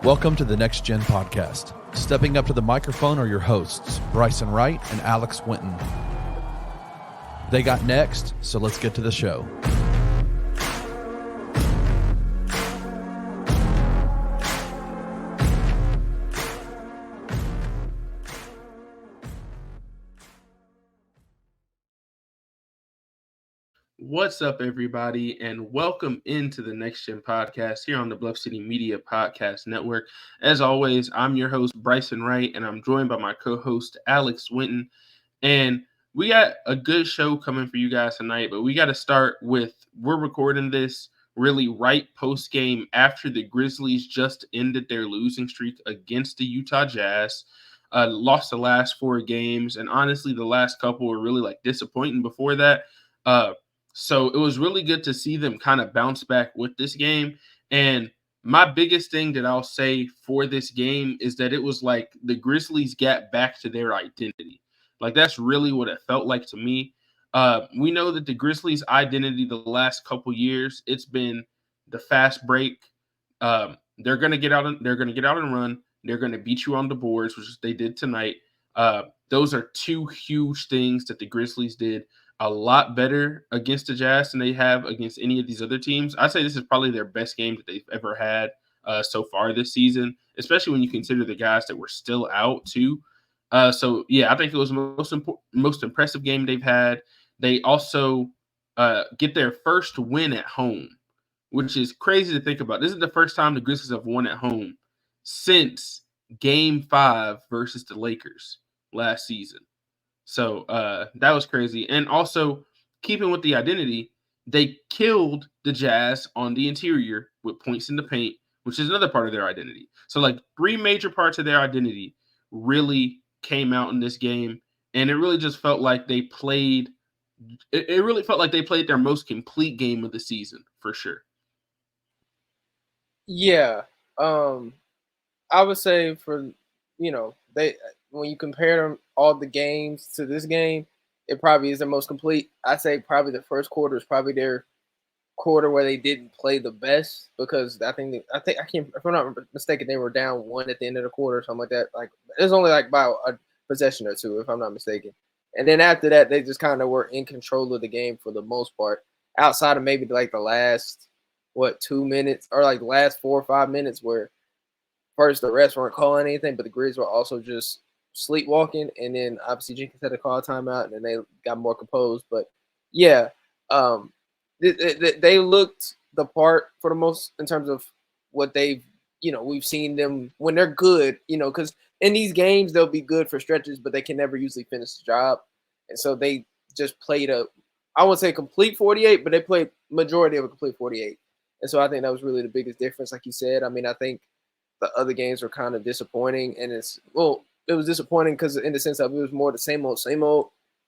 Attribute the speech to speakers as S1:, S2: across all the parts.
S1: Welcome to the Next Gen Podcast. Stepping up to the microphone are your hosts, Bryson Wright and Alex Winton. They got next, so let's get to the show.
S2: What's up, everybody, and welcome into the Next Gen Podcast here on the Bluff City Media Podcast Network. As always, I'm your host, Bryson Wright, and I'm joined by my co-host, Alex Winton. And we got a good show coming for you guys tonight, but we got to start with, we're recording this really right post-game after the Grizzlies just ended their losing streak against the Utah Jazz. Lost the last 4 games, and honestly, the last couple were really disappointing before that. So it was really good to see them kind of bounce back with this game. And my biggest thing that I'll say for this game is that it was like the Grizzlies got back to their identity. That's really what it felt like to me. We know that the Grizzlies' identity the last couple years, it's been the fast break. They're gonna get out and run. They're gonna beat you on the boards, which they did tonight. Those are 2 huge things that the Grizzlies did a lot better against the Jazz than they have against any of these other teams. I'd say this is probably their best game that they've ever had so far this season, especially when you consider the guys that were still out too. So yeah, I think it was the most impressive game they've had. They also get their first win at home, which is crazy to think about. This is the first time the Grizzlies have won at home since Game 5 versus the Lakers last season. So that was crazy. And also, keeping with the identity, they killed the Jazz on the interior with points in the paint, which is another part of their identity. So 3 major parts of their identity really came out in this game. And it really just felt like they played – it really felt like they played their most complete game of the season, for sure.
S3: Yeah. I would say they – when you compare them all the games to this game, it probably is the most complete. I'd say probably the first quarter is probably their quarter where they didn't play the best, because I can't, if I'm not mistaken, they were down 1 at the end of the quarter or something like that. It was only by a possession or 2, if I'm not mistaken. And then after that, they just kind of were in control of the game for the most part, outside of maybe the last 2 minutes, or the last 4 or 5 minutes where first the refs weren't calling anything, but the Grizz were also just sleepwalking, and then obviously Jenkins had to call a timeout, and then they got more composed. But yeah, they looked the part for the most in terms of what they've, we've seen them when they're good, because in these games they'll be good for stretches, but they can never usually finish the job. And so they just played I won't say complete 48, but they played majority of a complete 48. And so I think that was really the biggest difference, like you said. I mean, I think the other games were kind of disappointing, and it was disappointing because in the sense of it was more the same old,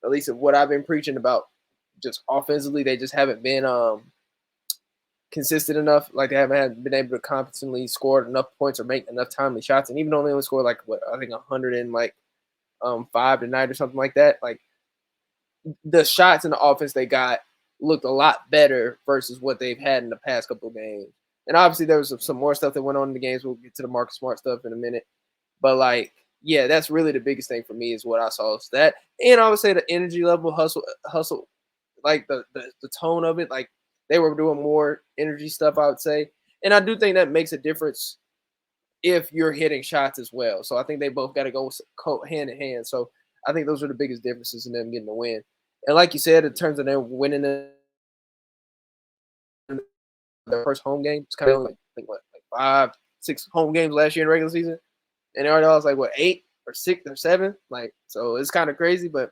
S3: at least of what I've been preaching about. Just offensively, they just haven't been consistent enough. They haven't been able to competently score enough points or make enough timely shots. And even though they only scored I think 105 tonight or something like that, the shots in the offense they got looked a lot better versus what they've had in the past couple of games. And obviously there was some more stuff that went on in the games. We'll get to the Marcus Smart stuff in a minute. But yeah, that's really the biggest thing for me is what I saw is that. And I would say the energy level, hustle, the tone of it, they were doing more energy stuff, I would say. And I do think that makes a difference if you're hitting shots as well. So I think they both got to go hand in hand. So I think those are the biggest differences in them getting the win. And like you said, in terms of them winning their first home game, it's kind of 5, 6 home games last year in the regular season. And they already lost 8 or 6 or 7. So it's kind of crazy. But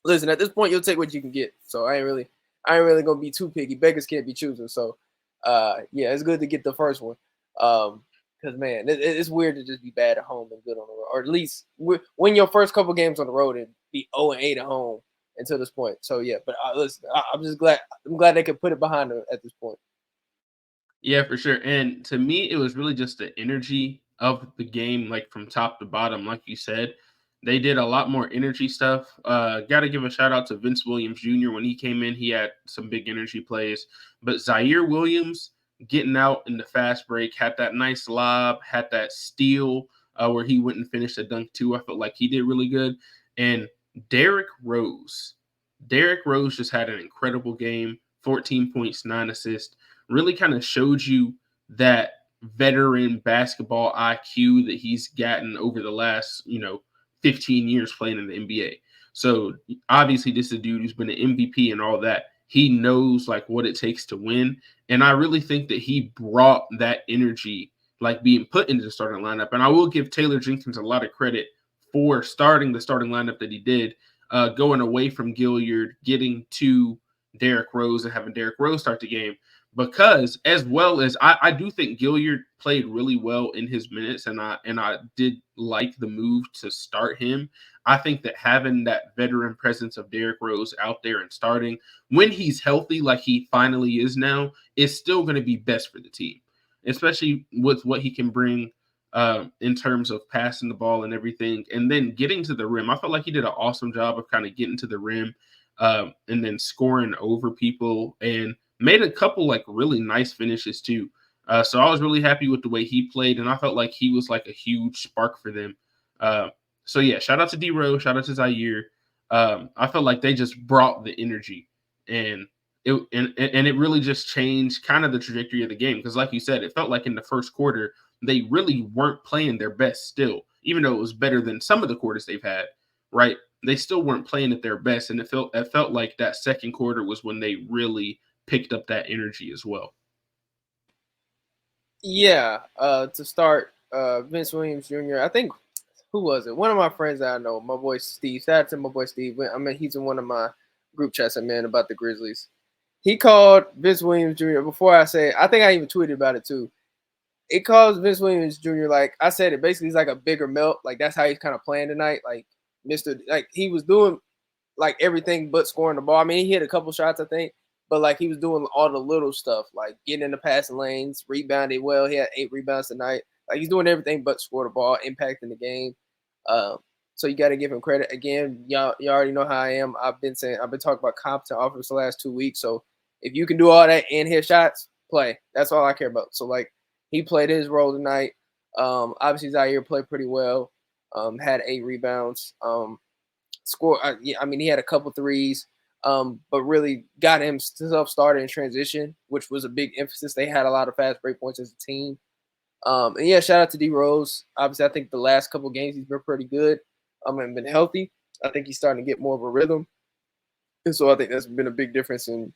S3: listen, at this point, you'll take what you can get. So I ain't really gonna be too picky. Beggars can't be choosing. So yeah, it's good to get the first one. Because man, it's weird to just be bad at home and good on the road, or at least win your first couple games on the road and be 0-8 at home until this point. So yeah, but listen, I'm just glad. I'm glad they could put it behind them at this point.
S2: Yeah, for sure. And to me, it was really just the energy of the game, from top to bottom. Like you said, they did a lot more energy stuff. Got to give a shout out to Vince Williams Jr. When he came in, he had some big energy plays. But Zaire Williams getting out in the fast break, had that nice lob, had that steal where he went and finished a dunk too. I felt like he did really good. And Derrick Rose. Derrick Rose just had an incredible game, 14 points, 9 assists. Really kind of showed you that veteran basketball IQ that he's gotten over the last, 15 years playing in the NBA. So obviously this is a dude who's been an MVP and all that. He knows like what it takes to win. And I really think that he brought that energy like being put into the starting lineup. And I will give Taylor Jenkins a lot of credit for starting the starting lineup that he did, going away from Gilliard, getting to Derrick Rose and having Derrick Rose start the game. Because as well as I do think Gilliard played really well in his minutes, and I did like the move to start him. I think that having that veteran presence of Derrick Rose out there and starting when he's healthy, like he finally is now, is still going to be best for the team, especially with what he can bring in terms of passing the ball and everything, and then getting to the rim. I felt like he did an awesome job of kind of getting to the rim and then scoring over people and made a couple like really nice finishes too. So I was really happy with the way he played, and I felt like he was like a huge spark for them. So yeah, shout out to D Rose, shout out to Zaire. I felt like they just brought the energy, and it really just changed kind of the trajectory of the game. Because like you said, it felt like in the first quarter they really weren't playing their best still, even though it was better than some of the quarters they've had. Right, they still weren't playing at their best, and it felt like that second quarter was when they really picked up that energy as well.
S3: Yeah. To start, Vince Williams Jr. I think who was it? One of my friends that I know, my boy Steve. Shout out to my boy Steve. I mean, he's in one of my group chats I'm in about the Grizzlies. He called Vince Williams Jr. before I say, I think I even tweeted about it too. It calls Vince Williams Jr. like I said it basically he's like a bigger melt. Like that's how he's kind of playing tonight. Like like he was doing like everything but scoring the ball. I mean, he hit a couple shots, I think, but like he was doing all the little stuff, like getting in the passing lanes, rebounding well. He had 8 rebounds tonight. Like he's doing everything but score the ball, impacting the game. Um, so you got to give him credit. Again, y'all already know how I am. I've been talking about competent offense the last 2 weeks. So if you can do all that and hit shots, play. That's all I care about. So like he played his role tonight. Obviously Zaire played pretty well. Had 8 rebounds. Score. Yeah, I mean he had a couple threes. But really got himself started in transition, which was a big emphasis. They had a lot of fast break points as a team. And yeah, shout out to D Rose. Obviously, I think the last couple games he's been pretty good. And been healthy. I think he's starting to get more of a rhythm. And so I think that's been a big difference in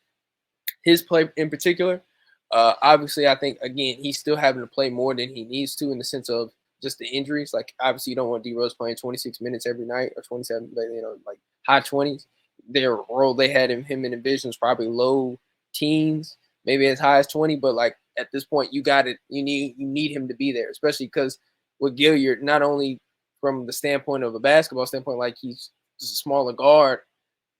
S3: his play in particular. Obviously, I think again he's still having to play more than he needs to in the sense of just the injuries. Like obviously, you don't want D Rose playing 26 minutes every night or 27, but like high 20s. Their role they had him in envision was probably low teens, maybe as high as 20. But like at this point, you got it. You need him to be there, especially because with Gilliard, not only from the standpoint of a basketball standpoint, like he's just a smaller guard,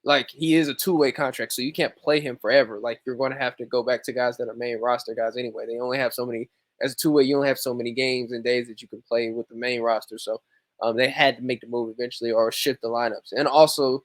S3: like he is a 2-way contract, so you can't play him forever. Like you're going to have to go back to guys that are main roster guys anyway. They only have so many as a 2-way. You only have so many games and days that you can play with the main roster. So they had to make the move eventually or shift the lineups, and also.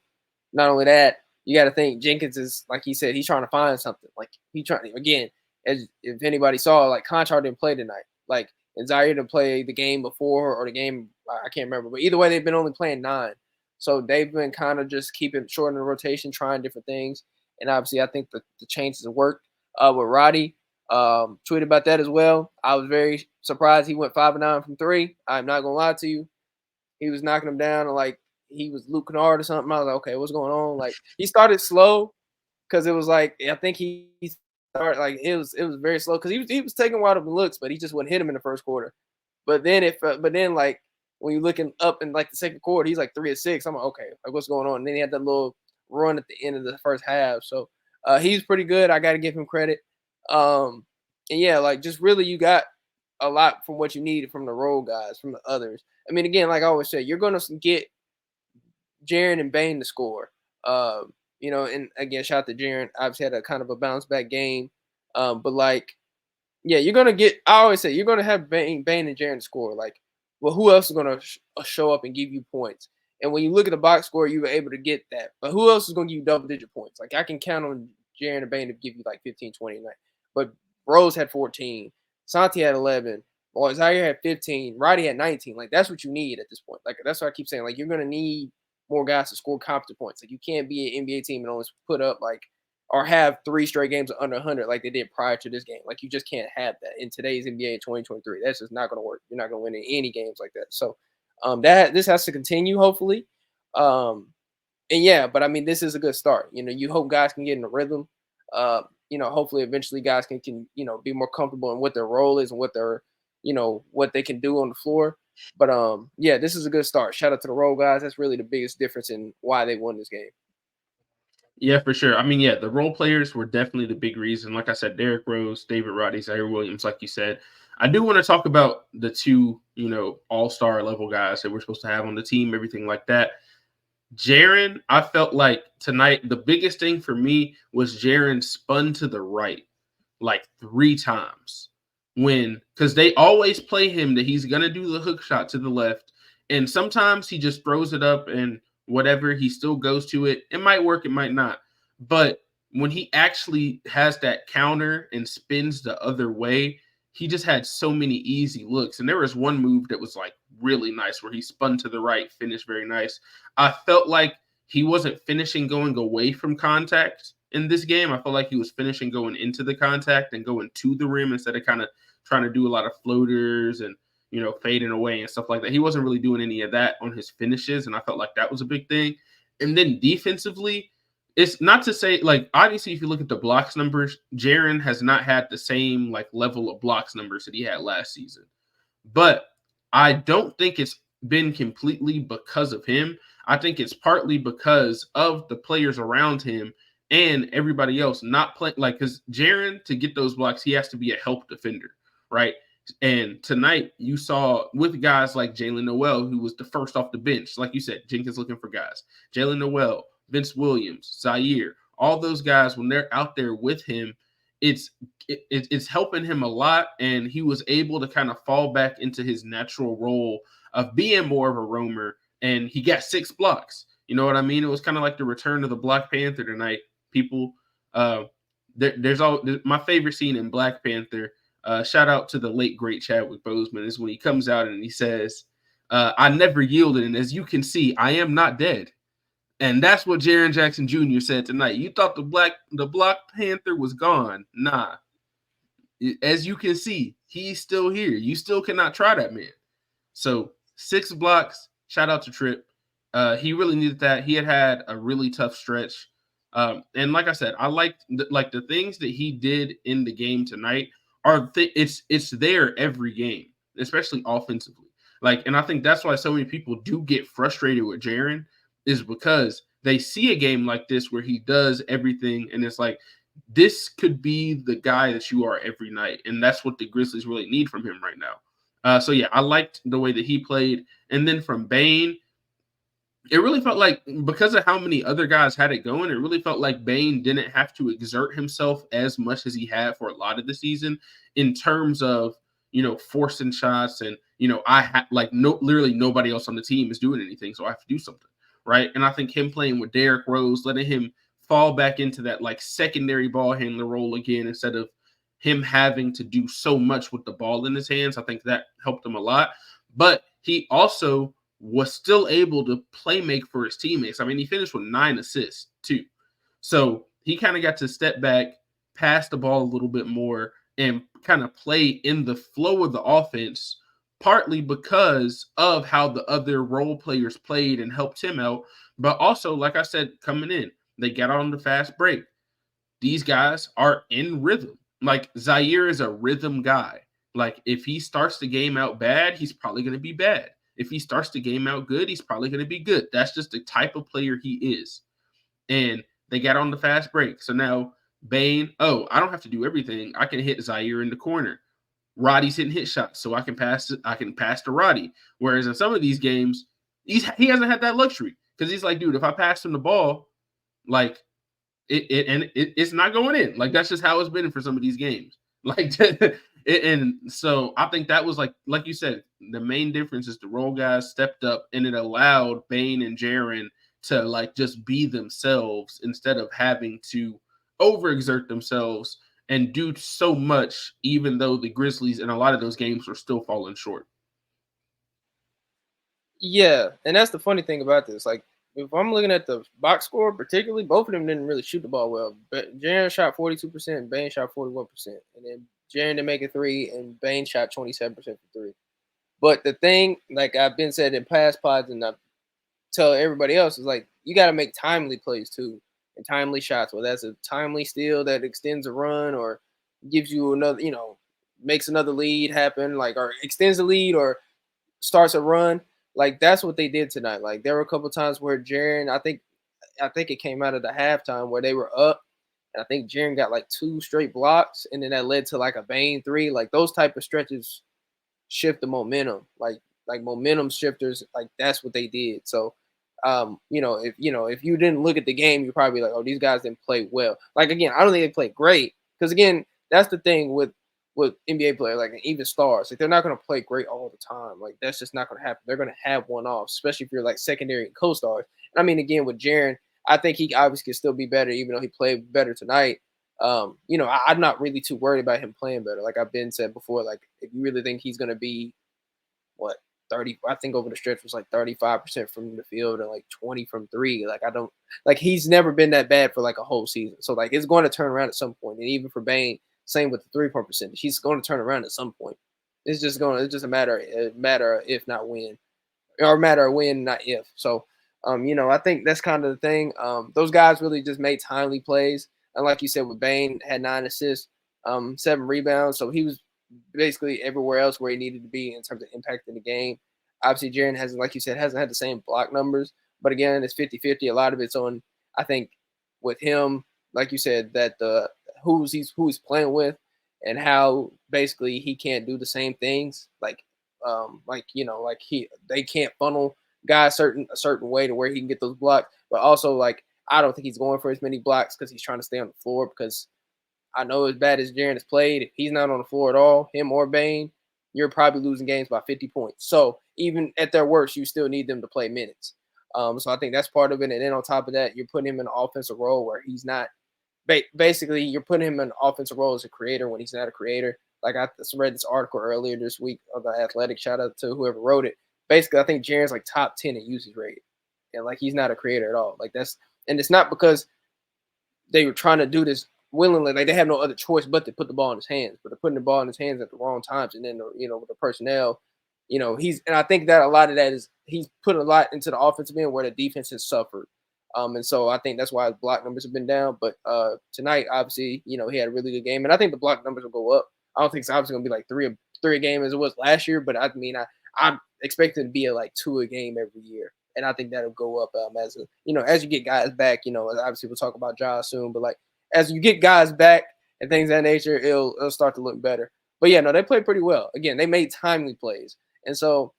S3: Not only that, you got to think Jenkins is like he said, he's trying to find something. Like he trying again, as if anybody saw, like Conchar didn't play tonight. Like and Zaire didn't play the game before or the game I can't remember, but either way they've been only playing 9, so they've been kind of just keeping short in the rotation, trying different things, and obviously I think the changes have worked. With Roddy, tweeted about that as well. I was very surprised he went 5 of 9 from 3. I'm not gonna lie to you, he was knocking them down and like. He was Luke Kennard or something. I was like, okay, what's going on? Like he started slow because it was like I think he started like it was very slow because he was taking wide open looks, but he just wouldn't hit him in the first quarter. But then like when you're looking up in like the second quarter, he's like 3 of 6. I'm like, okay, like what's going on? And then he had that little run at the end of the first half. So he's pretty good. I got to give him credit. And yeah, like just really you got a lot from what you needed from the role guys, from the others. I mean, again, like I always say, you're gonna get Jaren and Bane to score. And again, shout out to Jaren. Obviously had a kind of a bounce back game. But like, yeah, you're gonna get. I always say you're gonna have Bane and Jaren to score. Like, well, who else is gonna show up and give you points? And when you look at the box score, you were able to get that. But who else is gonna give you double digit points? Like I can count on Jaren and Bane to give you like 15, 20 a night. But Rose had 14, Santi had 11, or Zaire had 15, Roddy had 19. Like, that's what you need at this point. Like, that's what I keep saying. Like, you're gonna need more guys to score competent points. Like, you can't be an NBA team and only put up like or have 3 straight games of under 100 like they did prior to this game. Like, you just can't have that in today's NBA in 2023. That's just not gonna work. You're not gonna win in any games like that. So, that this has to continue hopefully. And yeah, but I mean, this is a good start. You hope guys can get in the rhythm. Hopefully eventually guys can be more comfortable in what their role is and what their, what they can do on the floor. But yeah, this is a good start. Shout out to the role guys. That's really the biggest difference in why they won this game.
S2: Yeah, for sure. I mean, yeah, the role players were definitely the big reason. Like I said, Derrick Rose, David Roddy, Zaire Williams, like you said. I do want to talk about the two, all-star level guys that we're supposed to have on the team, everything like that. Jaren, I felt like tonight the biggest thing for me was Jaren spun to the right like 3 times because they always play him that he's going to do the hook shot to the left. And sometimes he just throws it up and whatever, he still goes to it. It might work, it might not. But when he actually has that counter and spins the other way, he just had so many easy looks. And there was one move that was like really nice where he spun to the right, finished very nice. I felt like he wasn't finishing going away from contact in this game. I felt like he was finishing going into the contact and going to the rim instead of kind of trying to do a lot of floaters and, fading away and stuff like that. He wasn't really doing any of that on his finishes, and I felt like that was a big thing. And then defensively, it's not to say, like, obviously, if you look at the blocks numbers, Jaren has not had the same, like, level of blocks numbers that he had last season. But I don't think it's been completely because of him. I think it's partly because of the players around him and everybody else not playing. Like, because Jaren, to get those blocks, he has to be a help defender, right? And tonight you saw with guys like Jalen Noel, who was the first off the bench. Like you said, Jenkins looking for guys. Jalen Noel, Vince Williams, Zaire, all those guys, when they're out there with him, it's helping him a lot. And he was able to kind of fall back into his natural role of being more of a roamer. And he got 6 blocks. You know what I mean? It was kind of like the return of the Black Panther tonight. People, there's my favorite scene in Black Panther. Shout out to the late, great Chadwick Boseman is when he comes out and he says, I never yielded. And as you can see, I am not dead. And that's what Jaren Jackson Jr. said tonight. You thought the Black Panther was gone. Nah. As you can see, he's still here. You still cannot try that man. So 6 blocks. Shout out to Tripp. He really needed that. He had a really tough stretch. And like I said, I liked the things that he did in the game tonight it's there every game, especially offensively. And I think that's why so many people do get frustrated with Jaren is because they see a game like this where he does everything, and it's like, this could be the guy that you are every night, and that's what the Grizzlies really need from him right now. So yeah, I liked the way that he played. And then from Bane, it really felt like, because of how many other guys had it going, it really felt like Bane didn't have to exert himself as much as he had for a lot of the season in terms of, forcing shots. And, literally nobody else on the team is doing anything, so I have to do something, right? And I think him playing with Derrick Rose, letting him fall back into that, secondary ball handler role again, instead of him having to do so much with the ball in his hands, I think that helped him a lot. But he also was still able to play make for his teammates. I mean, he finished with 9 assists too. So he kind of got to step back, pass the ball a little bit more, and kind of play in the flow of the offense, partly because of how the other role players played and helped him out. But also, like I said, coming in, they got on the fast break. These guys are in rhythm. Like, Zaire is a rhythm guy. Like, if he starts the game out bad, he's probably going to be bad. If he starts the game out good, he's probably going to be good. That's just the type of player he is. And they got on the fast break. So now Bane, I don't have to do everything. I can hit Zaire in the corner. Roddy's hitting hit shots, so I can pass to Roddy. Whereas in some of these games, he hasn't had that luxury, because he's like, dude, if I pass him the ball, it's not going in. That's just how it's been for some of these games. And so I think that was like you said, the main difference is the role guys stepped up, and it allowed Bane and Jaren to just be themselves instead of having to overexert themselves and do so much, even though the Grizzlies in a lot of those games were still falling short.
S3: Yeah, and that's the funny thing about this. Like, if I'm looking at the box score, particularly, both of them didn't really shoot the ball well. But Jaren shot 42%, Bane shot 41%, and then Jaren didn't make a three, and Bane shot 27% for three. But the thing, like I've been said in past pods, and I tell everybody else, is like you got to make timely plays too, and timely shots. Whether that's a timely steal that extends a run or gives you another, makes another lead happen, like or extends the lead or starts a run. Like that's what they did tonight. Like there were a couple times where Jaren, I think it came out of the halftime where they were up, and I think Jaren got like 2 straight blocks, and then that led to like a Bane three. Like those type of stretches shift the momentum. Like momentum shifters, like that's what they did. So if you didn't look at the game, you're probably like, oh, these guys didn't play well. Like again, I don't think they played great. Because again, that's the thing with NBA players, like even stars, like they're not going to play great all the time. Like that's just not going to happen. They're going to have one off, especially if you're like secondary and co-stars. And I mean, again with Jaren, I think he obviously can still be better, even though he played better tonight. I'm not really too worried about him playing better. Like I've been said before, like if you really think he's going to be what 30, I think over the stretch was like 35% from the field and like 20 from three. Like I don't like he's never been that bad for like a whole season. So like it's going to turn around at some point. And even for Bane, same with the 3-point percentage. He's going to turn around at some point. It's just a matter of if not when. Or a matter of when, not if. So I think that's kind of the thing. Those guys really just made timely plays. And like you said, with Bane had 9 assists, 7 rebounds. So he was basically everywhere else where he needed to be in terms of impacting the game. Obviously, Jaren hasn't, like you said, hasn't had the same block numbers. But again, it's 50-50. A lot of it's on, I think, with him, like you said, that who he's playing with and how basically he can't do the same things. They can't funnel guys a certain way to where he can get those blocks. But also, like, I don't think he's going for as many blocks because he's trying to stay on the floor because I know as bad as Jaren has played, if he's not on the floor at all, him or Bane, you're probably losing games by 50 points. So even at their worst, you still need them to play minutes. So I think that's part of it. And then on top of that, you're putting him in an offensive role where he's not basically you're putting him in an offensive role as a creator when he's not a creator. Like I read this article earlier this week of the Athletic. Shout out to whoever wrote it. Basically, I think Jaren's like top 10 in usage rate. And like he's not a creator at all. And it's not because they were trying to do this willingly. Like they have no other choice but to put the ball in his hands. But they're putting the ball in his hands at the wrong times. And then with the personnel, and I think that a lot of that is he's put a lot into the offensive end where the defense has suffered. And so I think that's why his block numbers have been down. But tonight, obviously, he had a really good game. And I think the block numbers will go up. I don't think it's obviously going to be like three a game as it was last year. But I mean, I'm expecting to be at like 2 a game every year. And I think that'll go up as you get guys back. Obviously we'll talk about Ja soon. But like as you get guys back and things of that nature, it'll start to look better. But yeah, no, they played pretty well. Again, they made timely plays. And so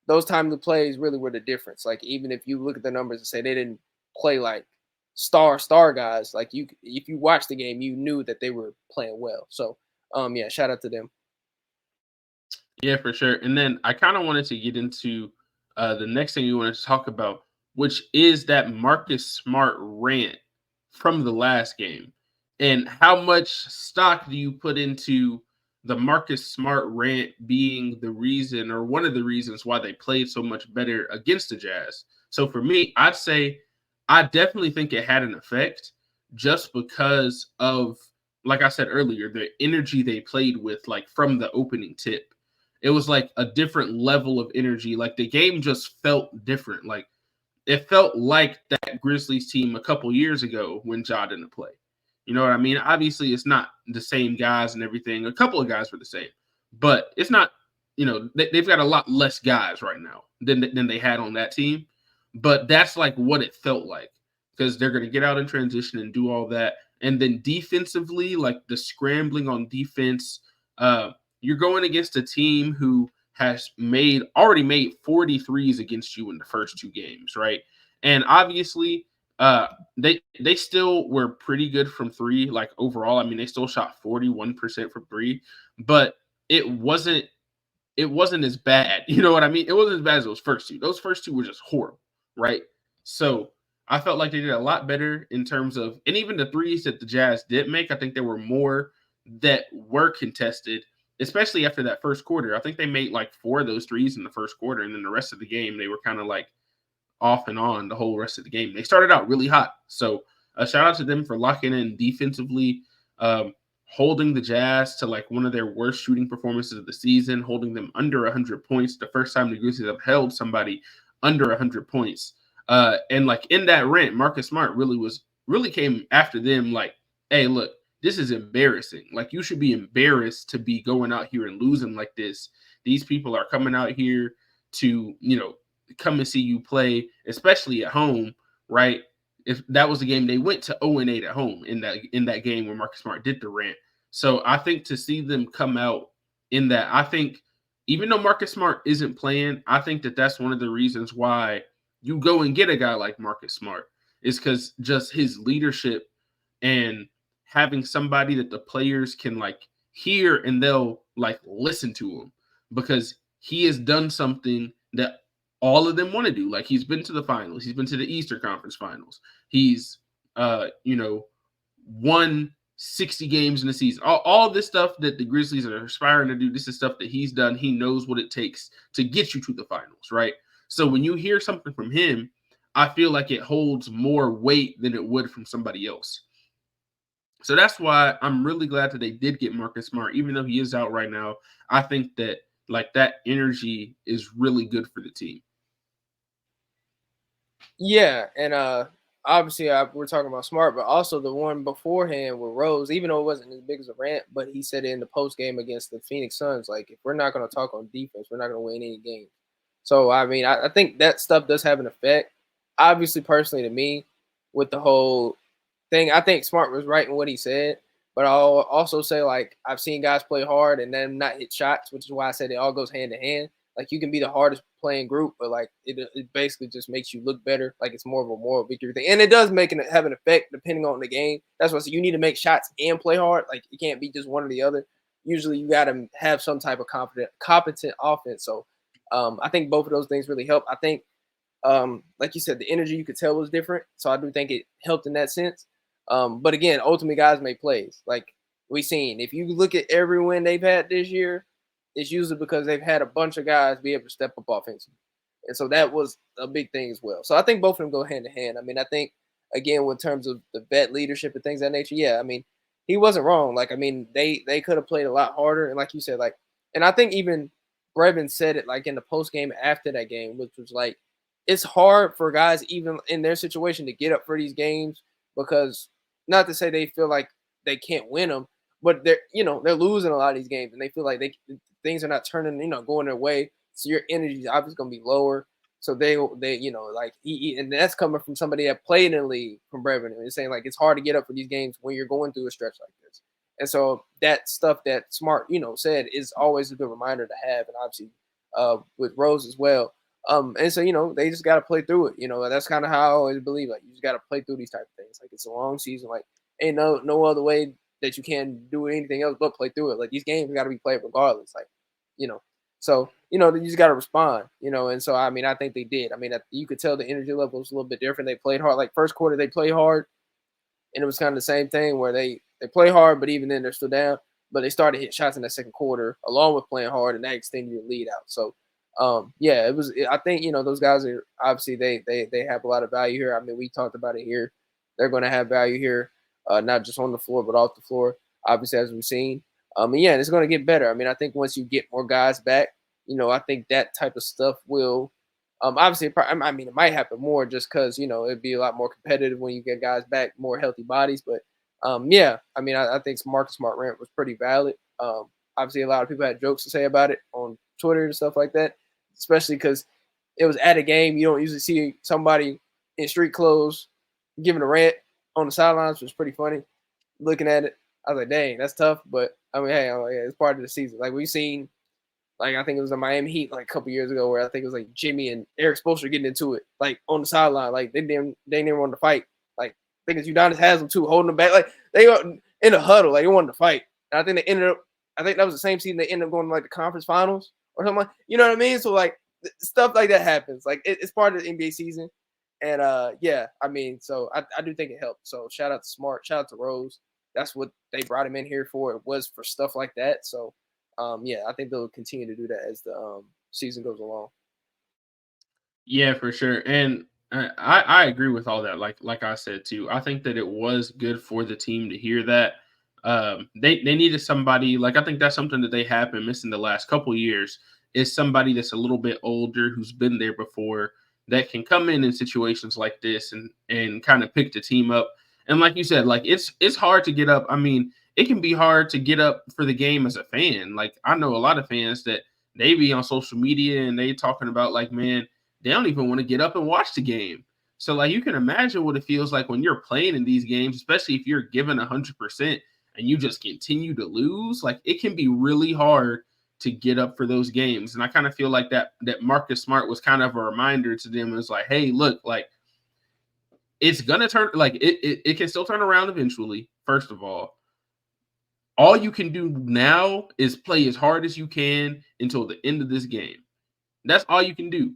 S3: those timely plays really were the difference. Like even if you look at the numbers and say they didn't play like star guys, like if you watch the game, you knew that they were playing well. So yeah, shout out to them.
S2: Yeah, for sure. And then I kind of wanted to get into the next thing you wanted to talk about, which is that Marcus Smart rant from the last game. And how much stock do you put into the Marcus Smart rant being the reason or one of the reasons why they played so much better against the Jazz? So for me, I'd say I definitely think it had an effect just because of, like I said earlier, the energy they played with, like from the opening tip. It was like a different level of energy. Like the game just felt different. Like it felt like that Grizzlies team a couple years ago when Ja didn't play. You know what I mean? Obviously, it's not the same guys and everything. A couple of guys were the same, but it's not. They've got a lot less guys right now than they had on that team. But that's like what it felt like because they're going to get out in transition and do all that. And then defensively, like the scrambling on defense, you're going against a team who has already made 43s against you in the first 2 games, right? And obviously, they still were pretty good from 3, like overall. I mean, they still shot 41% from 3, but it wasn't as bad. You know what I mean? It wasn't as bad as those first 2. Those first 2 were just horrible, right? So I felt like they did a lot better in terms of, and even the threes that the Jazz did make, I think they were more that were contested, especially after that first quarter. I think they made like 4 of those threes in the first quarter, and then the rest of the game they were kind of like off and on the whole rest of the game. They started out really hot, so a shout out to them for locking in defensively, holding the Jazz to like one of their worst shooting performances of the season, holding them under 100 points. The first time the Grizzlies have held somebody under 100 points. And like in that rant, Marcus Smart really came after them like, hey, look, this is embarrassing. Like, you should be embarrassed to be going out here and losing like this. These people are coming out here to, come and see you play, especially at home, right? If that was the game, they went to 0-8 at home in that game where Marcus Smart did the rant. So I think to see them come out in that, I think even though Marcus Smart isn't playing, I think that that's one of the reasons why you go and get a guy like Marcus Smart, is because just his leadership and having somebody that the players can like hear and they'll like listen to him, because he has done something that all of them want to do. Like, he's been to the finals, he's been to the Eastern Conference Finals, he's won 60 games in the season. All this stuff that the Grizzlies are aspiring to do, this is stuff that he's done. He knows what it takes to get you to the finals, right? So when you hear something from him, I feel like it holds more weight than it would from somebody else. So that's why I'm really glad that they did get Marcus Smart, even though he is out right now. I think that like that energy is really good for the team.
S3: Yeah, and obviously we're talking about Smart, but also the one beforehand with Rose, even though it wasn't as big as a rant, but he said in the post game against the Phoenix Suns, like, if we're not going to talk on defense, we're not going to win any games. So I mean, I think that stuff does have an effect. Obviously, personally, to me, with the whole thing, I think Smart was right in what he said, but I'll also say, like, I've seen guys play hard and then not hit shots, which is why I said it all goes hand in hand. Like, you can be the hardest playing group, but like it basically just makes you look better. Like, it's more of a moral victory thing, and it does have an effect depending on the game. That's why I say you need to make shots and play hard. Like, it can't be just one or the other. Usually, you got to have some type of competent offense. So, I think both of those things really help. I think, like you said, the energy you could tell was different, so I do think it helped in that sense. But again, ultimately, guys make plays. Like we've seen, if you look at every win they've had this year, it's usually because they've had a bunch of guys be able to step up offensively. And so that was a big thing as well. So I think both of them go hand in hand. I mean, I think, again, in terms of the vet leadership and things of that nature, yeah, I mean, he wasn't wrong. Like, I mean, they could have played a lot harder. And like you said, like, and I think even Brevin said it, like, in the post game after that game, which was like, it's hard for guys even in their situation to get up for these games, because not to say they feel like they can't win them, but they're losing a lot of these games and they feel like things are not turning, going their way. So your energy is obviously going to be lower. So they like and that's coming from somebody that played in the league, from Brevin, and saying like it's hard to get up for these games when you're going through a stretch like this. And so that stuff that Smart, said is always a good reminder to have, and obviously with Rose as well. And so they just got to play through it. That's kind of how I always believe. Like, you just got to play through these type of things. Like, it's a long season. Like, ain't no other way that you can do anything else but play through it. Like, these games got to be played regardless. Like, so you just got to respond. And so I mean, I think they did. I mean, you could tell the energy level was a little bit different. They played hard. Like, first quarter they played hard, and it was kind of the same thing where they play hard, but even then they're still down. But they started to hit shots in the second quarter along with playing hard, and that extended your lead out. So yeah, it was. I think those guys are obviously they have a lot of value here. I mean, we talked about it here. They're going to have value here, not just on the floor but off the floor. Obviously, as we've seen. And yeah, it's going to get better. I mean, I think once you get more guys back, I think that type of stuff will. Obviously, I mean, it might happen more just because it'd be a lot more competitive when you get guys back, more healthy bodies. But yeah, I mean, I think Marcus Smart Rant was pretty valid. Obviously, a lot of people had jokes to say about it on Twitter and stuff like that, especially because it was at a game. You don't usually see somebody in street clothes giving a rant on the sidelines, which was pretty funny. Looking at it, I was like, dang, that's tough. But I mean, hey, it's part of the season. Like, we've seen, like, I think it was the Miami Heat like a couple years ago where I think it was like Jimmy and Eric Spoelstra getting into it, like on the sideline. Like, they didn't want to fight. Like, I think it's Udonis Haslem too, holding them back. Like, they were in a huddle, like they wanted to fight. And I think they ended up. I think that was the same season they ended up going to like the conference finals or something. You know what I mean? So like stuff like that happens. Like, it's part of the NBA season. And yeah, I mean, so I do think it helped. So shout out to Smart, shout out to Rose. that's what they brought him in here for. It was for stuff like that. So, yeah, I think they'll continue to do that as the season goes along.
S2: Yeah, for sure. And I agree with all that. Like I said too, I think that it was good for the team to hear that. They needed somebody, like I think that's something that they have been missing the last couple years, is somebody that's a little bit older who's been there before, that can come in situations like this and kind of pick the team up. And like you said, like it's hard to get up. I mean, it can be hard to get up for the game as a fan. Like I know a lot of fans that they be on social media and they talking about like, man, they don't even want to get up and watch the game. So like you can imagine what it feels like when you're playing in these games, especially if you're given 100% and you just continue to lose. Like it can be really hard to get up for those games. And I kind of feel like that Marcus Smart was kind of a reminder to them. It's like, hey, look, like it's gonna turn, like it can still turn around eventually. First of all you can do now is play as hard as you can until the end of this game. That's all you can do.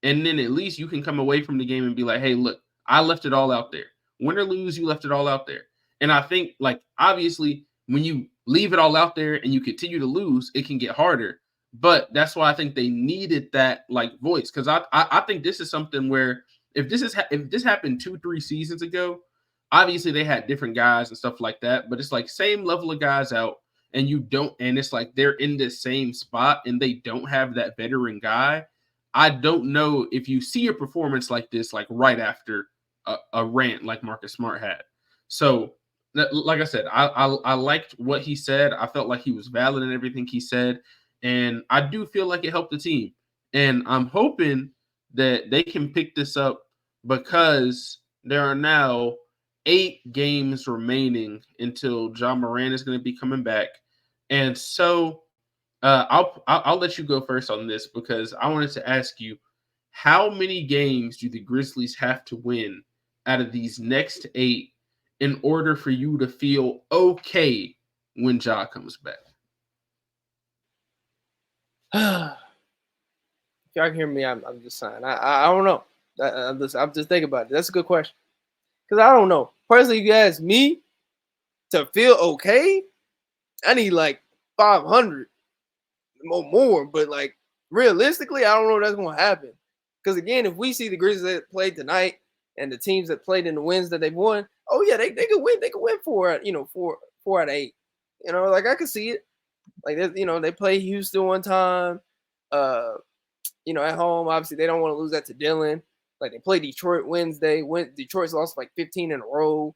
S2: And then at least you can come away from the game and be like, hey, look, I left it all out there. Win or lose, you left it all out there. And I think, like, obviously, when you leave it all out there and you continue to lose, it can get harder. But that's why I think they needed that, like, voice. Because I think this is something where if this happened 2-3 seasons ago, obviously they had different guys and stuff like that. But it's like same level of guys out, and you don't, and it's like they're in the same spot and they don't have that veteran guy. I don't know if you see a performance like this, like right after a rant like Marcus Smart had. So, like I said, I liked what he said. I felt like he was valid in everything he said, and I do feel like it helped the team. And I'm hoping that they can pick this up because there are now 8 games remaining until Ja Morant is going to be coming back, and so I'll let you go first on this because I wanted to ask you, how many games do the Grizzlies have to win out of these next 8 in order for you to feel okay when Ja comes back?
S3: If y'all can hear me, I'm just saying. I don't know. I'm just thinking about it. That's a good question. Because I don't know. Personally, if you ask me to feel okay, I need like 500 more. But like realistically, I don't know if that's going to happen. Because again, if we see the Grizzlies that played tonight and the teams that played in the wins that they've won, oh yeah, they could win. They could win 4 out of 8. Like I could see it. Like they play Houston one time. At home, obviously they don't want to lose that to Dylan. Like they play Detroit Wednesday. Detroit's lost like 15 in a row.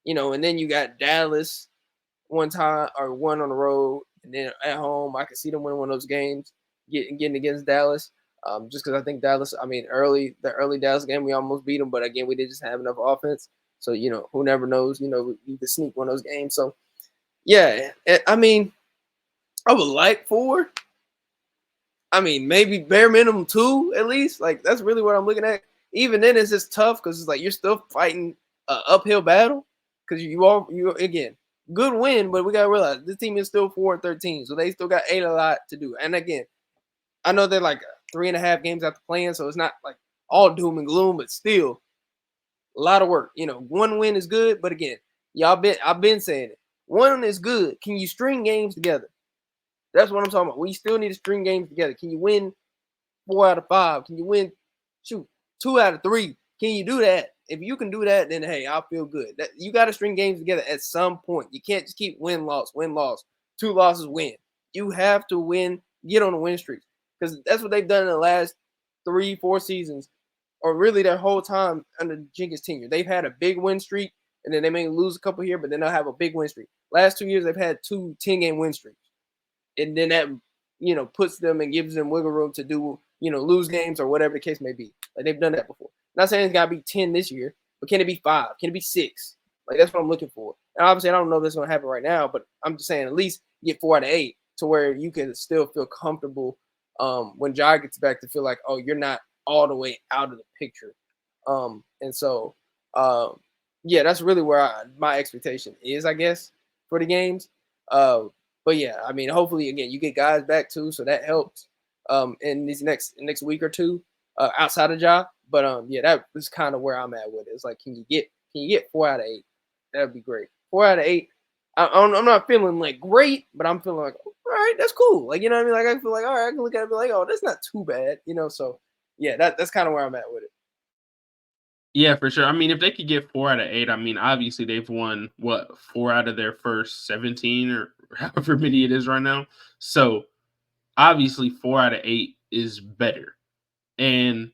S3: And then you got Dallas one time or one on the road, and then at home I can see them winning one of those games, getting against Dallas. Just because I think Dallas, the early Dallas game we almost beat them, but again we did just have enough offense. So who never knows? We could sneak one of those games. So yeah, I would like 4. Maybe bare minimum 2 at least. Like that's really what I'm looking at. Even then, it's just tough because it's like you're still fighting an uphill battle because you again good win, but we gotta realize this team is still 4-13, so they still got a lot to do. And again, I know they're like 3.5 games after playing, so it's not like all doom and gloom, but still a lot of work. One win is good, but again, I've been saying it. One is good. Can you string games together? That's what I'm talking about. We still need to string games together. Can you win 4 out of 5? Can you win 2 out of 3? Can you do that? If you can do that, then hey, I'll feel good. You got to string games together at some point. You can't just keep win loss, 2 losses, win. You have to win, get on a win streak because that's what they've done in the last 3-4 seasons, or really their whole time under Jenkins' tenure. They've had a big win streak, and then they may lose a couple here, but then they'll have a big win streak. Last 2 years, they've had 2 10-game win streaks. And then that, puts them and gives them wiggle room to do, lose games or whatever the case may be. Like they've done that before. Not saying it's got to be 10 this year, but can it be 5? Can it be 6? Like that's what I'm looking for. And obviously, I don't know if that's going to happen right now, but I'm just saying at least get 4 out of 8 to where you can still feel comfortable when Ja gets back to feel like, oh, you're not all the way out of the picture. Yeah, that's really where my expectation is, I guess, for the games. But yeah, hopefully again you get guys back too, so that helps in these next week or two outside of Ja. But yeah, that was kind of where I'm at with it. It's like, can you get 4 out of 8? That would be great. 4 out of 8. I'm not feeling like great, but I'm feeling like, all right, that's cool. Like, you know what I mean? Like, I feel like, all right, I can look at it and be like, oh, that's not too bad, you know? So, yeah, that's kind of where I'm at with it.
S2: Yeah, for sure. I mean, if they could get 4 out of 8, I mean, obviously they've won what 4 out of their first 17 or however many it is right now. So obviously 4 out of 8 is better. And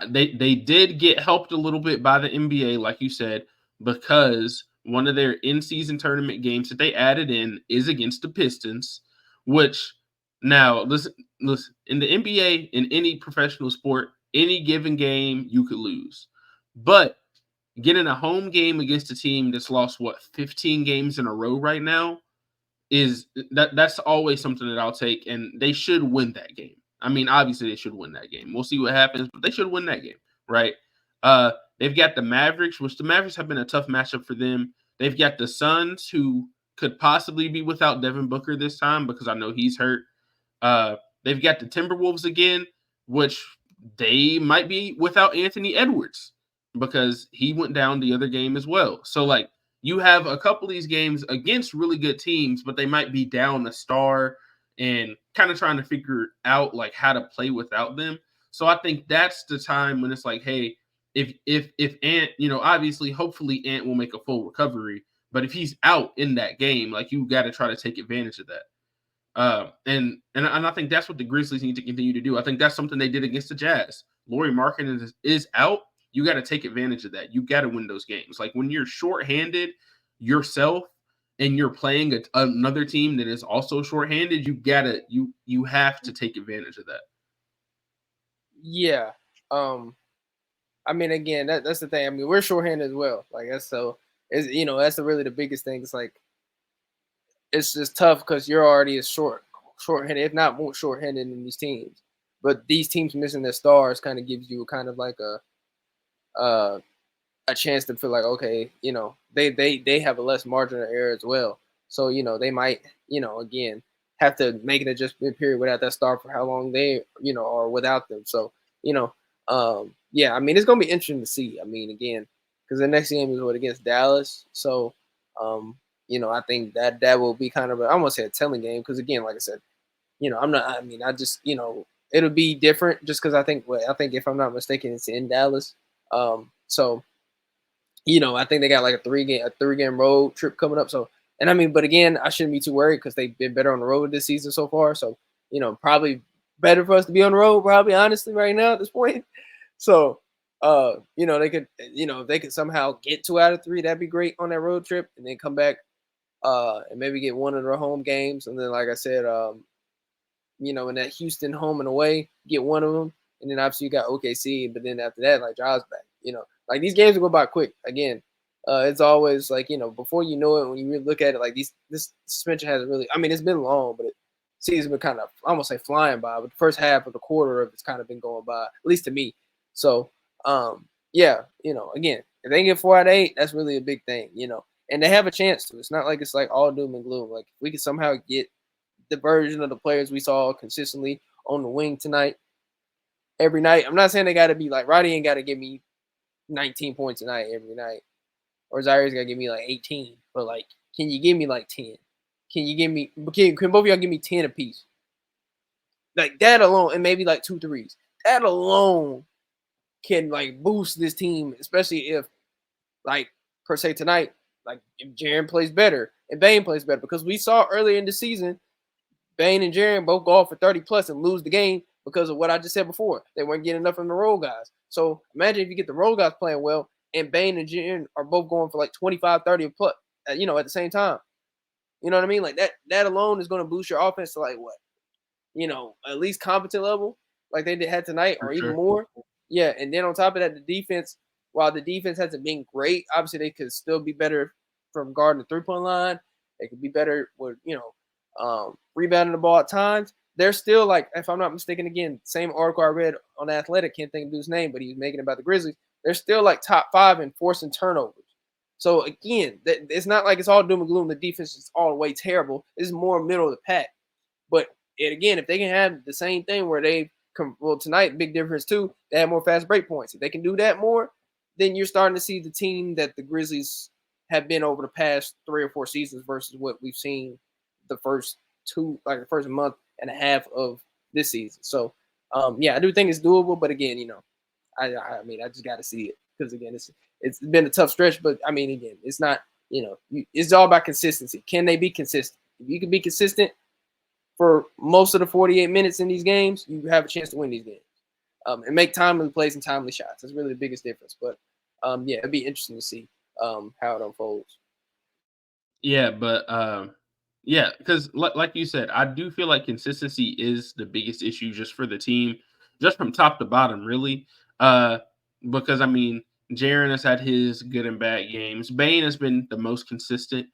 S2: they did get helped a little bit by the NBA, like you said, because one of their in-season tournament games that they added in is against the Pistons, which now listen, in the NBA, in any professional sport, any given game you could lose. But getting a home game against a team that's lost 15 games in a row right now is that's always something that I'll take, and they should win that game. I mean, obviously they should win that game. We'll see what happens, but they should win that game, right? They've got the Mavericks, which the Mavericks have been a tough matchup for them. They've got the Suns, who could possibly be without Devin Booker this time because I know he's hurt. They've got the Timberwolves again, which they might be without Anthony Edwards because he went down the other game as well. So, like, you have a couple of these games against really good teams, but they might be down a star and kind of trying to figure out like how to play without them. So I think that's the time when it's like, hey, if Ant, you know, obviously, hopefully Ant will make a full recovery, but if he's out in that game, like you got to try to take advantage of that. And I think that's what the Grizzlies need to continue to do. I think that's something they did against the Jazz. Lauri Markkanen is out. You got to take advantage of that. You got to win those games. Like when you're shorthanded yourself and you're playing another team that is also shorthanded, you have to take advantage of that.
S3: Yeah. I mean, again, that's the thing. I mean, we're shorthanded as well. Like that's so is that's really the biggest thing. It's like it's just tough because you're already a shorthanded, if not more shorthanded in these teams. But these teams missing their stars kind of gives you kind of like a chance to feel like, okay, they have a less margin of error as well. So, they might, again, have to make an adjustment period without that star for how long they, are without them. So, yeah, I mean, it's going to be interesting to see. I mean, again, because the next game is against Dallas. So, I think that will be kind of I won't say a telling game because, again, like I said, I just, it'll be different just because I think if I'm not mistaken, it's in Dallas. So, I think they got like a three game road trip coming up. So, and I mean, but again, I shouldn't be too worried because they've been better on the road this season so far. So, probably better for us to be on the road, probably honestly right now at this point. So, they could, if they could somehow get 2 out of 3, that'd be great on that road trip, and then come back, and maybe get one of their home games, and then like I said, in that Houston home and away, get one of them, and then obviously you got OKC, but then after that, like Ja's back, like these games will go by quick. Again, it's always like before you know it, when you really look at it, like this suspension hasn't really. I mean, it's been long, but season been kind of I almost say flying by. But the first half of the quarter of it's kind of been going by, at least to me. So, yeah, again, if they can get 4 out of 8, that's really a big thing, and they have a chance to. It's not like it's like all doom and gloom. Like we can somehow get the version of the players we saw consistently on the wing tonight, every night. I'm not saying they got to be like Roddy ain't got to give me 19 points a night every night, or Zaire's got to give me like 18. But like, can you give me like 10? Can you give me? Can both of y'all give me 10 apiece? Like that alone, and maybe like 2 threes. That alone can like boost this team, especially if like per se tonight, like if Jaren plays better and Bane plays better, because we saw earlier in the season, Bane and Jaren both go off for 30 plus and lose the game because of what I just said before. They weren't getting enough from the role guys. So imagine if you get the role guys playing well and Bane and Jaren are both going for like 25, 30 plus, at the same time. You know what I mean? Like that alone is going to boost your offense to like what? At least competent level like they had tonight or even more. Yeah, and then on top of that, the defense, while the defense hasn't been great, obviously they could still be better from guarding the three-point line. They could be better with, rebounding the ball at times. They're still like, if I'm not mistaken, again, same article I read on The Athletic, can't think of his name, but he was making it about the Grizzlies. They're still like top 5 in forcing turnovers. So again, it's not like it's all doom and gloom. The defense is all the way terrible. It's more middle of the pack. But again, if they can have the same thing where they tonight, big difference too. They have more fast break points. If they can do that more, then you're starting to see the team that the Grizzlies have been over the past 3 or 4 seasons versus what we've seen the first month and a half of this season. So, I do think it's doable, but again, I mean, I just got to see it because again, it's been a tough stretch, but I mean, again, it's not, it's all about consistency. Can they be consistent? If you can be consistent for most of the 48 minutes in these games, you have a chance to win these games. And make timely plays and timely shots. That's really the biggest difference. But it'd be interesting to see how it unfolds.
S2: Yeah, but because like you said, I do feel like consistency is the biggest issue just for the team, just from top to bottom, really. Because I mean, Jaren has had his good and bad games. Bane has been the most consistent,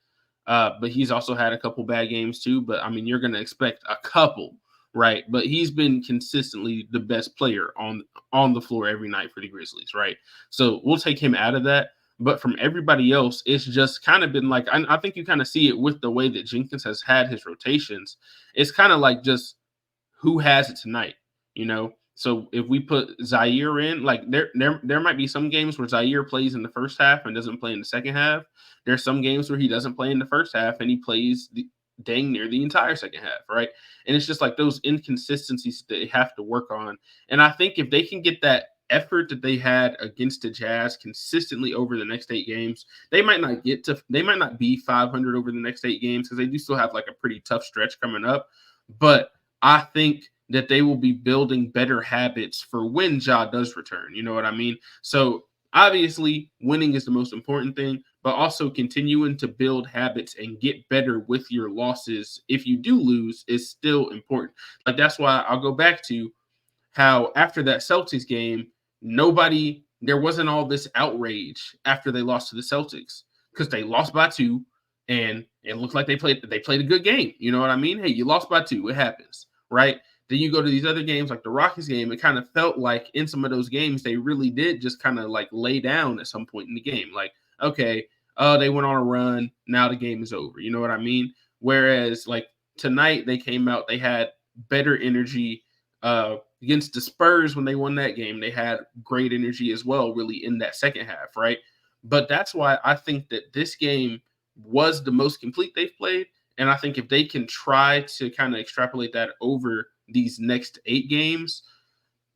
S2: but he's also had a couple bad games too. But I mean, you're going to expect a couple, right? But he's been consistently the best player on the floor every night for the Grizzlies, right? So we'll take him out of that. But from everybody else, it's just kind of been like, I think you kind of see it with the way that Jenkins has had his rotations. It's kind of like just who has it tonight, So if we put Zaire in, like there might be some games where Zaire plays in the first half and doesn't play in the second half. There's some games where he doesn't play in the first half and he plays dang near the entire second half, right? And it's just like those inconsistencies that they have to work on. And I think if they can get that effort that they had against the Jazz consistently over the next 8 games, they might not be 500 over the next 8 games because they do still have like a pretty tough stretch coming up. But I think that they will be building better habits for when Ja does return. You know what I mean? So obviously winning is the most important thing, but also continuing to build habits and get better with your losses if you do lose is still important. Like that's why I'll go back to how after that Celtics game, there wasn't all this outrage after they lost to the Celtics because they lost by 2 and it looked like they played a good game. You know what I mean? Hey, you lost by 2. It happens, right? Then you go to these other games like the Rockets game. It kind of felt like in some of those games, they really did just kind of like lay down at some point in the game. Like, okay, they went on a run. Now the game is over. You know what I mean? Whereas like tonight they came out, they had better energy. Against the Spurs when they won that game, they had great energy as well, really, in that second half, right? But that's why I think that this game was the most complete they've played. And I think if they can try to kind of extrapolate that over these next 8 games,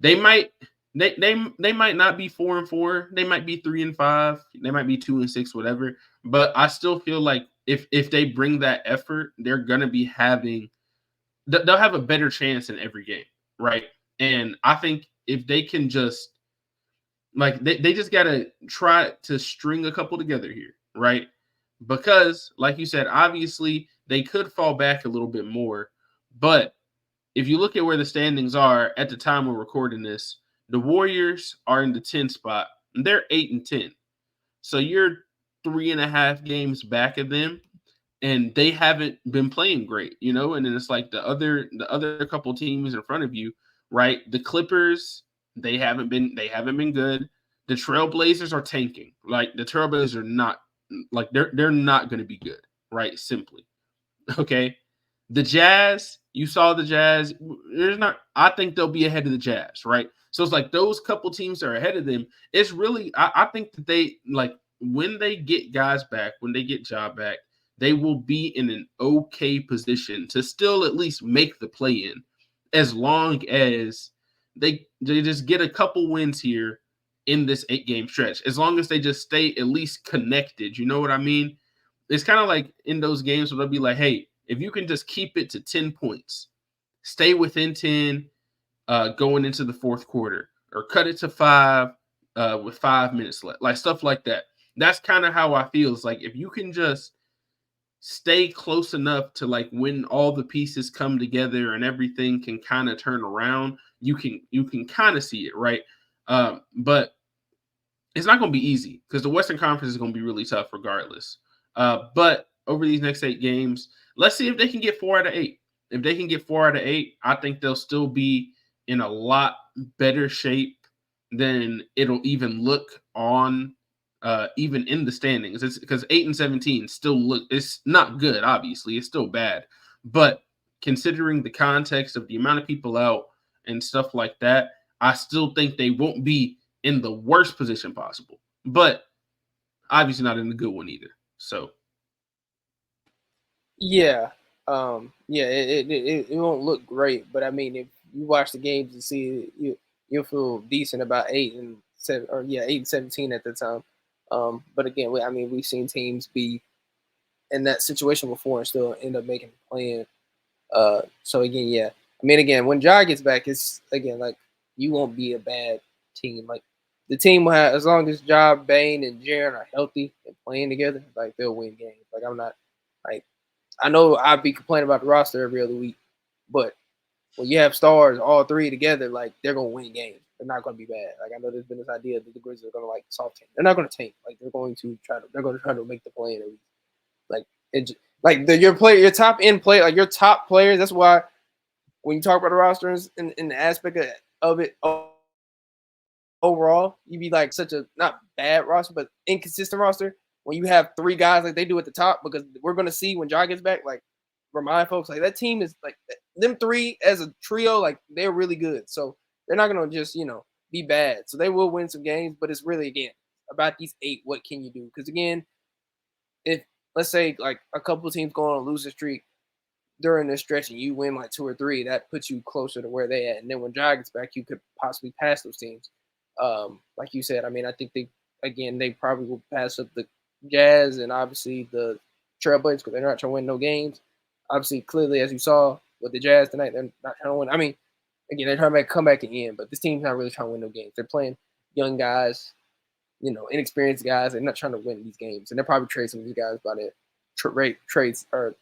S2: they might not be 4-4. They might be 3-5. They might be 2-6, whatever. But I still feel like if they bring that effort, they'll have a better chance in every game. Right. And I think if they can just they just got to try to string a couple together here. Right. Because like you said, obviously they could fall back a little bit more. But if you look at where the standings are at the time we're recording this, the Warriors are in the 10th spot. And they're 8-10. So you're 3.5 games back of them. And they haven't been playing great, and then it's like the other couple teams in front of you, right? The Clippers, they haven't been good. The Trailblazers are tanking. Like the Trailblazers are not like they're not going to be good, right? Simply. Okay. The Jazz, you saw the Jazz. I think they'll be ahead of the Jazz, right? So it's like those couple teams are ahead of them. It's really, I think that they like when they get guys back, when they get Ja back, they will be in an okay position to still at least make the play-in as long as they just get a couple wins here in this 8-game stretch. As long as they just stay at least connected, you know what I mean? It's kind of like in those games where they'll be like, hey, if you can just keep it to 10 points, stay within 10 going into the fourth quarter, or cut it to 5 with 5 minutes left, like stuff like that. That's kind of how I feel. It's like if you can just stay close enough to like when all the pieces come together and everything can kind of turn around, you can kind of see it, right? But it's not going to be easy because the Western Conference is going to be really tough regardless. But over these next 8 games, let's see if they can get 4 out of 8. If they can get 4 out of 8, I think they'll still be in a lot better shape than it'll even look on even in the standings. It's because 8-17 it's not good, obviously. It's still bad. But considering the context of the amount of people out and stuff like that, I still think they won't be in the worst position possible. But obviously not in the good one either. So,
S3: Yeah, it won't look great, but I mean, if you watch the games and see it, you'll feel decent about 8-7, or 8-17 at the time. But again, I mean, we've seen teams be in that situation before and still end up making a plan. So again, yeah, I mean, again, when Ja gets back, it's again like you won't be a bad team. Like the team will have, as long as Ja, Bane, and Jaren are healthy and playing together, like they'll win games. Like I'm not like I know I'd be complaining about the roster every other week, but when you have stars all three together, like they're gonna win games. They're not gonna be bad. Like I know there's been this idea that the Grizzlies are gonna like soft tank. They're not gonna tank. Like they're going to try to make the play in. Like it, like your top end play, like your top players. That's why when you talk about the rosters in the aspect of it overall, you'd be like such a not bad roster, but inconsistent roster. When you have three guys like they do at the top, because we're gonna see when Ja gets back, like remind folks like that team is like them three as a trio, like they're really good. So they're not gonna just be bad. So they will win some games, but it's really again about these 8. What can you do? Because again, if let's say like a couple of teams go on a losing streak during this stretch and you win like 2 or 3, that puts you closer to where they at. And then when Ja gets back, you could possibly pass those teams. Like you said, I mean, I think they probably will pass up the Jazz and obviously the Trailblazers because they're not trying to win no games. Obviously, clearly, as you saw with the Jazz tonight, they're not trying to win. I mean, again, they're trying to come back and end, but this team's not really trying to win no games. They're playing young guys, inexperienced guys. They're not trying to win these games, and they're probably trade some of these guys by the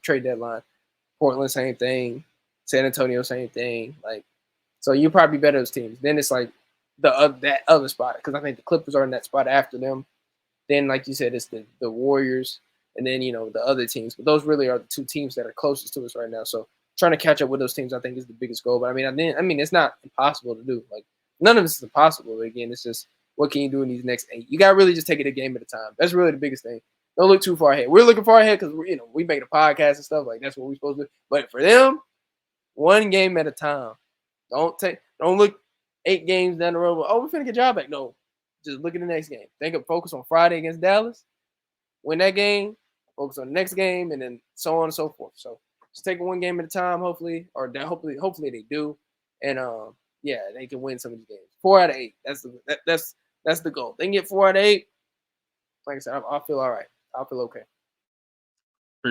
S3: trade deadline. Portland, same thing. San Antonio, same thing. Like, so you probably better those teams. Then it's like that other spot because I think the Clippers are in that spot after them. Then, like you said, it's the Warriors, and then the other teams. But those really are the 2 teams that are closest to us right now. So trying to catch up with those teams, I think, is the biggest goal. But I mean, it's not impossible to do. Like none of this is impossible. But again, it's just what can you do in these next 8? You got to really just take it a game at a time. That's really the biggest thing. Don't look too far ahead. We're looking far ahead because we make a podcast and stuff like that's what we're supposed to do. But for them, one game at a time. Don't look 8 games down the road. Oh, we're finna get Ja back. No, just look at the next game. Focus on Friday against Dallas. Win that game. Focus on the next game, and then so on and so forth. So just take it one game at a time. Hopefully they do, and they can win some of these games. 4 out of 8. That's the goal. They can get 4 out of 8. Like I said, I'll feel all right. I'll feel okay.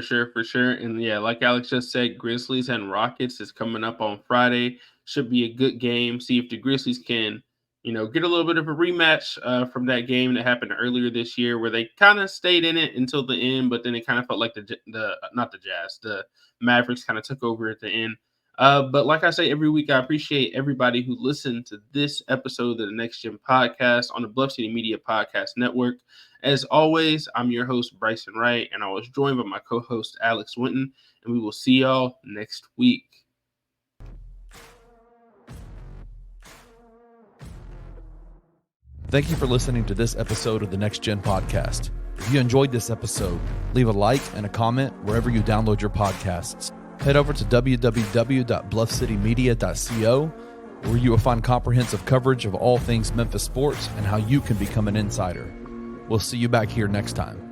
S2: for sure. And yeah, like Alex just said, Grizzlies and Rockets is coming up on Friday. Should be a good game. See if the Grizzlies can, get a little bit of a rematch from that game that happened earlier this year where they kind of stayed in it until the end, but then it kind of felt like the Mavericks kind of took over at the end. But like I say every week, I appreciate everybody who listened to this episode of the Next Gen Podcast on the Bluff City Media Podcast Network. As always, I'm your host, Bryson Wright, and I was joined by my co-host, Alex Winton, and we will see y'all next week.
S1: Thank you for listening to this episode of the Next Gen Podcast. If you enjoyed this episode, leave a like and a comment wherever you download your podcasts. Head over to www.bluffcitymedia.co, where you will find comprehensive coverage of all things Memphis sports and how you can become an insider. We'll see you back here next time.